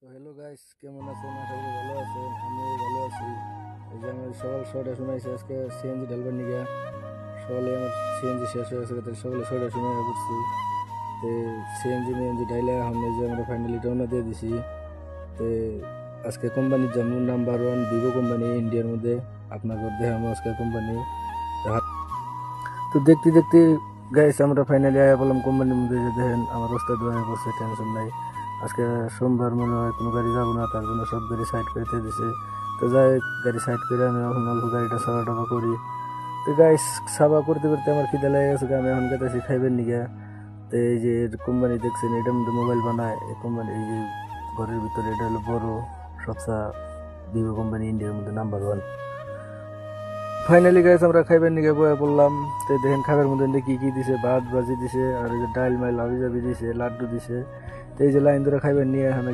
তো hello guys, কেমন আছেন? আশা করি ভালো আছেন। আমিও ভালো আছি। এই যে আমি সকাল 6টায় শুনাইছি আজকে সিএনজি ঢালবার নিগা। সকালে আমার সিএনজি শেষ হয়ে গেছে, তাই সকালে 6টায় শুনে করছি। তো সিএনজি মিএনজি ঢাইলে এখন এই যে আমরা ফাইনালি রওনা দিয়ে দিছি। তো আজকে কোম্পানির যেমন নাম্বার 1 ভিভো কোম্পানি ইন্ডিয়ার মধ্যে আপনাদের দেখাবো আজকে কোম্পানি। তো দেখতে দেখতে গাইস আমরা ফাইনালি আয়া বললাম কোম্পানির মধ্যে, যে দেখেন আমার ওস্তাদ হয়ে বসে, টেনশন নাই। আজকে সোমবার মনে হয় কোনো গাড়ি যাবো না, তার জন্য সব গাড়ি সাইড করে দিয়ে দিছে। তো যাই গাড়ি সাইড করে আমি এখন অল্প গাড়িটা সাবা টাবা করি। তো গাইস সাবা করতে করতে আমার খিদে লেগে গেছে, আমি এখন গেতেছি খাইবেন নিগা। তো এই যে কোম্পানি দেখছেন, এটার মধ্যে মোবাইল বানায় এই কোম্পানি, এই যে ঘরের ভিতরে এটা হলো বড় সবচেয়ে ভিভো কোম্পানি ইন্ডিয়ার মধ্যে নাম্বার 1। ফাইনালি গাইস আমরা খাইবার নিগে বয়ে পড়লাম। তো দেখেন খাবার মধ্যে কি কি দিছে, ভাত ভাজি দিছে, আর এই যে ডাল মাইল হাবি জাবি দিছে, লাড্ডু দিছে। তো এই যে লাইন ধরে খাইবার নিয়ে এখানে